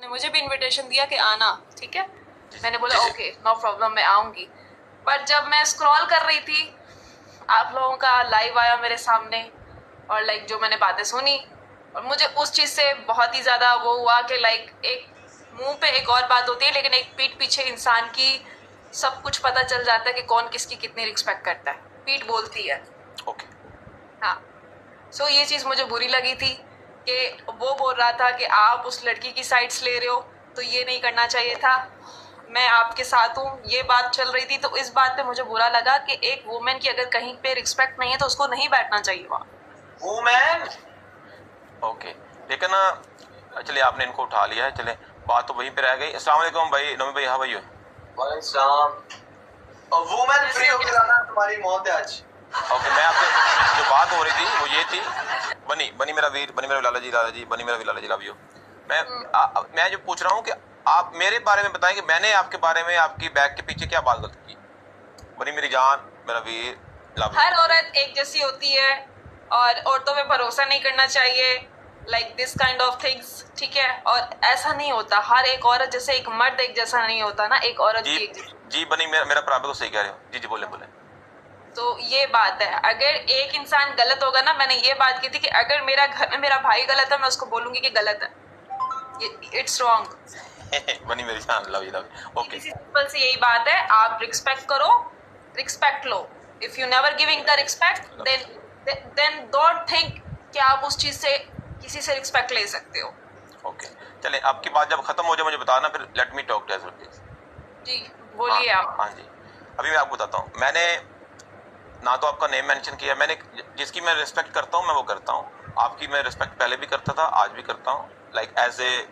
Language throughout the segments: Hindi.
ने मुझे भी इनविटेशन दिया कि आना, ठीक है। मैंने बोला ओके नो प्रॉब्लम, मैं आऊंगी। पर जब मैं स्क्रॉल कर रही थी, आप लोगों का लाइव आया मेरे सामने, और लाइक जो मैंने बातें सुनी, और मुझे उस चीज से बहुत ही ज्यादा वो हुआ कि लाइक एक मुंह पे एक और बात होती है, लेकिन एक पीठ पीछे इंसान की सब कुछ पता चल जाता है कि कौन किसकी कितनी रिस्पेक्ट करता है। पीठ बोलती है। ओके। हाँ, सो ये चीज मुझे बुरी लगी थी कि वो बोल रहा था कि आप उस लड़की की साइड्स ले रहे हो, तो ये नहीं करना चाहिए था। मैं आपके साथ हूँ, ये बात चल रही थी, तो इस बात पे मुझे बुरा लगा कि एक वुमेन की अगर कहीं पे रिस्पेक्ट नहीं है तो उसको नहीं बैठना चाहिए वहाँ। वुमेन ओके, लेकिन चलिए आपने इनको उठा लिया है, चले बात तो वहीं पे रह गई। अस्सलाम वालेकुम भाई नमी भाई, हाँ भाई। वालेकुम सलाम। वुमेन फ्री होकर जाना तुम्हारी मौत है आज। ओके, मैं आपसे जो बात हो रही थी वो ये थी, बनी बनी मेरा वीर, बनी मेरा लाला जी, बनी मेरा लाला जी, लव यू। मैं जो पूछ रहा हूँ कि आप मेरे बारे में बताएं कि मैंने आपके बारे में आपकी बैक के पीछे क्या बात गलत की। बनी मेरी जान, मेरा वीर, लव यू। हर औरत एक जैसी होती है और औरतों पे भरोसा नहीं करना चाहिए, like this kind of things, ठीक है। और ऐसा नहीं होता, हर एक औरत जैसे एक मर्द एक जैसा नहीं होता ना, एक औरत भी एक जैसी। जी बनी, मेरा प्राइवेट को सही कह रहे हो जी, बोले बोले। तो ये बात है, अगर एक इंसान गलत होगा ना, मैंने ये बात की थी कि अगर मेरा घर में मेरा भाई गलत है, मैं उसको बोलूंगी कि गलत है, इट्स रॉन्ग। बनी मेरी जान, लव यू। ओके, सिंपल सी यही बात है, आप रिस्पेक्ट करो, रिस्पेक्ट लो। If you never giving the respect, then don't think कि आप उस चीज से किसी से रिस्पेक्ट ले सकते हो। ओके, चलें आपकी बात जब खत्म हो जाए मुझे बताना, फिर let me talk to please. जी बोलिए आप। हाँ जी, अभी मैं आपको बताता हूँ, मैंने ना तो आपका नेम मेंशन किया, मैंने जिसकी मैं रिस्पेक्ट करता हूँ मैं वो करता हूँ। आपकी मैं रिस्पेक्ट पहले भी करता था, आज भी करता हूँ, लाइक एज ए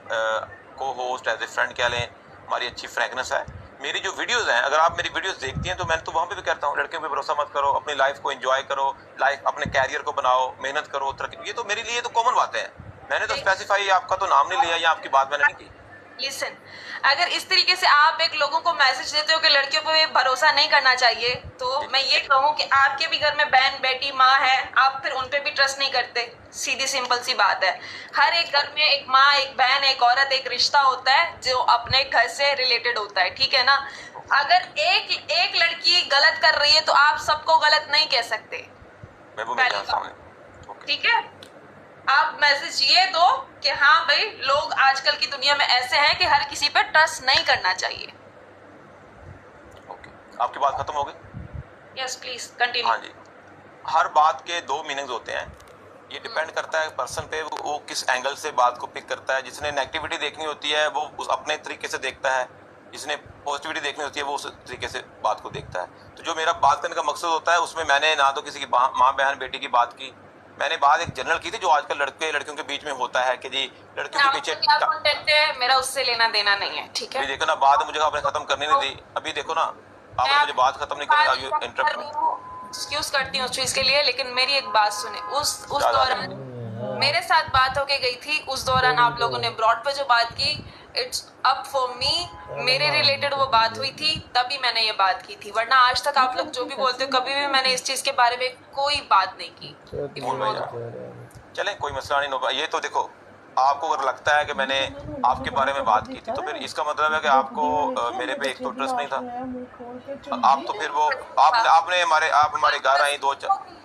को होस्ट, एज ए फ्रेंड कह लें, हमारी अच्छी फ्रैंकनेस है। मेरी जो वीडियोस हैं, अगर आप मेरी वीडियोस देखती हैं तो मैं तो वहाँ पे भी कहता हूँ लड़कियों पे भरोसा मत करो, अपनी लाइफ को एंजॉय करो, लाइफ अपने कैरियर को बनाओ, मेहनत करो, तरक्की। ये तो मेरे लिए तो कॉमन बातें हैं, मैंने तो स्पेसिफाई आपका तो नाम नहीं लिया या आपकी बात मैंने नहीं की। लिसन, अगर इस तरीके से आप एक लोगों को मैसेज देते हो कि लड़कियों पे भरोसा नहीं करना चाहिए, तो मैं ये कहूँ कि आपके भी घर में बहन बेटी माँ है, आप फिर उन पे भी ट्रस्ट नहीं करते। सीधी सिंपल सी बात है, हर एक घर में एक माँ, एक बहन, एक औरत, एक रिश्ता होता है जो अपने घर से रिलेटेड होता है, ठीक है ना। अगर एक लड़की गलत कर रही है तो आप सबको गलत नहीं कह सकते, ठीक है। आप मैसेज ये दो कि हाँ भाई, लोग आजकल की दुनिया में ऐसे हैं कि हर किसी पे ट्रस्ट नहीं करना चाहिए। ओके, आपकी बात खत्म हो गई? Yes please continue. हाँ जी, हर बात के दो मीनिंग्स होते हैं, ये डिपेंड करता है पर्सन पे, वो किस एंगल से बात को पिक करता है। जिसने नेगेटिविटी देखनी होती है वो उस अपने तरीके से देखता है, जिसने पॉजिटिविटी देखनी होती है वो उस तरीके से बात को देखता है। तो जो मेरा बात करने का मकसद होता है उसमें मैंने ना तो किसी की माँ बहन बेटी की बात की, मैंने बात एक जनरल की थी जो आजकल लड़के लड़कियों के बीच में होता है कि जी लड़कियों के पीछे क्या कंटेंट है, मेरा उससे लेना देना नहीं है, ठीक है। देखो ना, बात मुझे आपने खत्म करनी नहीं दी, अभी देखो ना आपने मुझे बात खत्म नहीं करनी, एक्सक्यूज करती हूँ उस चीज के लिए, लेकिन मेरी एक बात सुने। उस दौरान मेरे साथ बात होके गई थी, उस दौरान आप लोगों ने ब्रॉड पे जो बात की, इट्स अप फॉर मी, मेरे रिलेटेड वो बात हुई थी, तभी मैंने ये बात की थी, वरना आज तक आप लोग जो भी बोलते हो कभी भी मैंने इस चीज के बारे में कोई बात नहीं की। चलें कोई मसला नहीं होगा। ये तो देखो, आपको अगर लगता है कि मैंने आपके बारे में बात की थी तो फिर इसका मतलब है कि आपको मेरे पे एक तो ट्रस्ट नहीं था, आप तो फिर वो आपने आप हमारे घर आई दो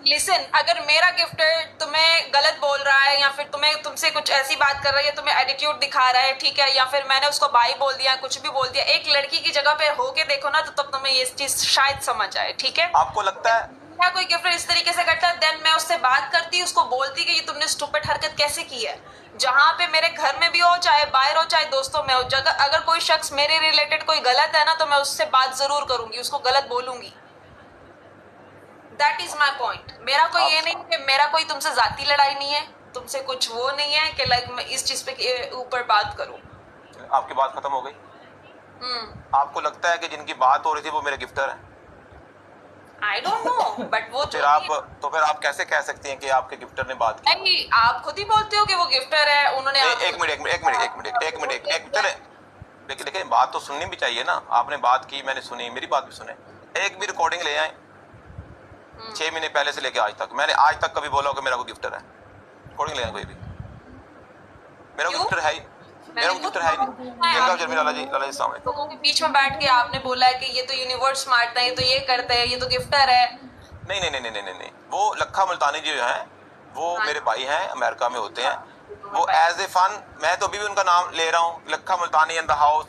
लिसन, अगर मेरा गिफ्टर तुम्हें गलत बोल रहा है या फिर तुमसे कुछ ऐसी बात कर रही है, तुम्हें एटीट्यूड दिखा रहा है, ठीक है, या फिर मैंने उसको भाई बोल दिया, कुछ भी बोल दिया, एक लड़की की जगह पे होके देखो ना, तो तब तुम्हें ये चीज शायद समझ आए, ठीक है। आपको लगता है क्या कोई गिफ्टर इस तरीके से करता है, देन मैं उससे बात करती, उसको बोलती कि ये तुमने स्टूपिड हरकत कैसे की है। जहां पे मेरे घर में भी हो, चाहे बाहर हो, चाहे दोस्तों में हो, जगह अगर कोई शख्स मेरे रिलेटेड कोई गलत है ना, तो मैं उससे बात जरूर करूंगी, उसको गलत बोलूंगी। That is my point. मेरा कोई ये नहीं कि मेरा कोई तुमसे जाती लड़ाई नहीं है, तुमसे कुछ वो नहीं है कि लाइक मैं इस चीज पे ऊपर बात करूं। आपकी बात खत्म हो गई। आपको लगता है कि जिनकी बात हो रही थी वो मेरे गिफ्टर हैं? I don't know, बट वो फिर आप कैसे कह सकती हैं कि आपके गिफ्टर ने बात की? नहीं, आप खुद ही बोलते हो कि वो गिफ्टर है, उन्होंने एक मिनट, लेकिन बात तो सुननी भी चाहिए ना। आपने बात की, मैंने सुनी, मेरी बात भी सुने। एक भी रिकॉर्डिंग ले आए 6 महीने पहले से लेके आज तक, मैंने आज तक कभी बोला कि मेरा कोई गिफ्टर है? रिकॉर्डिंग ले आए कोई भी? मेरा गिफ्टर है ही मेरा कोई गिफ्टर है ही नहीं। गंगा जर्मी लाला जी अस्सलाम वालेकुम। लोगों के बीच में बैठ के आपने बोला है कि ये तो यूनिवर्स स्मार्ट है, ये तो ये करते हैं, ये तो गिफ्टर है। नहीं नहीं नहीं नहीं नहीं नहीं, वो लखा मुल्तानी जी जो हैं वो हाँ। मेरे भाई हैं, अमेरिका में होते हैं। वो एज ए फन, मैं तो अभी भी उनका नाम ले रहा हूँ, लखा मुल्तानी इन द हाउस,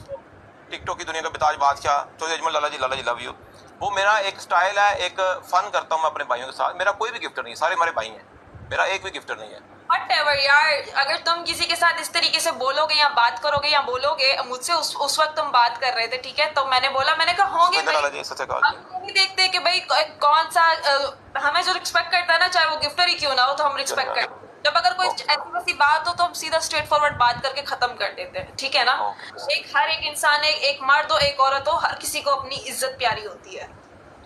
टिकटॉक की दुनिया का बेताज बादशाह चौधरी अजमल लाला जी लव यू। वो मेरा एक स्टाइल है, एक फन करता हूँ मैं अपने भाइयों के साथ। मेरा कोई भी गिफ्टर नहीं, सारे हमारे भाई हैं, मेरा एक भी गिफ्टर नहीं है। Whatever यार, अगर तुम किसी के साथ इस तरीके से बोलोगे या बात करोगे या बोलोगे, मुझसे उस वक्त तुम बात कर रहे थे, ठीक है, तो मैंने बोला, मैंने कहा होंगे सुखविंदर लाला जी, सच कहा जी। हम नहीं देखते कि भाई कौन सा हमें जो रिस्पेक्ट करता है ना, चाहे वो गिफ्टर ही क्यों ना हो, तो हम रिस्पेक्ट करते हैं। जब अगर कोई ऐसी वैसी बात हो तो हम सीधा स्ट्रेट फॉरवर्ड बात करके खत्म कर देते हैं, ठीक है ना। एक हर एक इंसान, एक मर्द हो एक औरत हो, हर किसी को अपनी इज्जत प्यारी होती है।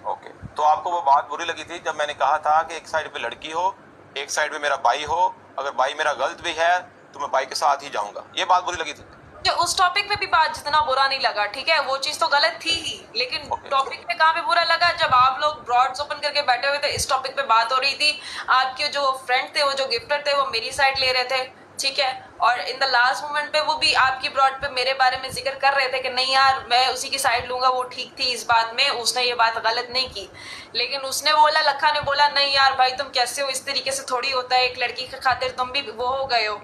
ओके, तो आपको वो बात बुरी लगी थी जब मैंने कहा था कि एक साइड पे लड़की हो, एक साइड पे मेरा भाई हो, अगर भाई मेरा गलत भी है तो मैं भाई के साथ ही जाऊंगा, ये बात बुरी लगी थी? मुझे उस टॉपिक पे भी बात जितना बुरा नहीं लगा, ठीक है, वो चीज तो गलत थी ही, लेकिन टॉपिक पे कहाँ पे बुरा लगा, जब आप लोग ब्रॉड्स ओपन करके बैठे हुए थे, इस टॉपिक पे बात हो रही थी, आपके जो फ्रेंड थे, वो जो गिफ्टर थे, वो मेरी साइड ले रहे थे, ठीक है, और इन द लास्ट मोमेंट पे वो भी आपकी ब्रॉड पे मेरे बारे में जिक्र कर रहे थे कि नहीं यार मैं उसी की साइड लूंगा, वो ठीक थी इस बात में, उसने ये बात गलत नहीं की। लेकिन उसने बोला, लखा ने बोला, नहीं यार भाई तुम कैसे हो, इस तरीके से थोड़ी होता है, एक लड़की की खातिर तुम भी वो हो गए हो।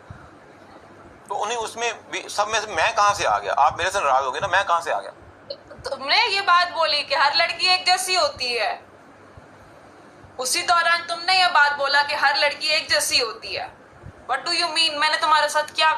तो उन्हें उसमें भी सब में से मैं कहाँ से आ गया? आप मेरे से नाराज हो गए ना, मैं कहाँ से आ गया? तुमने ये बात बोली कि हर लड़की एक जैसी होती है, उसी दौरान तुमने ये बात बोला कि हर लड़की एक जैसी होती है। What do you mean? मैंने तुम्हारे साथ क्या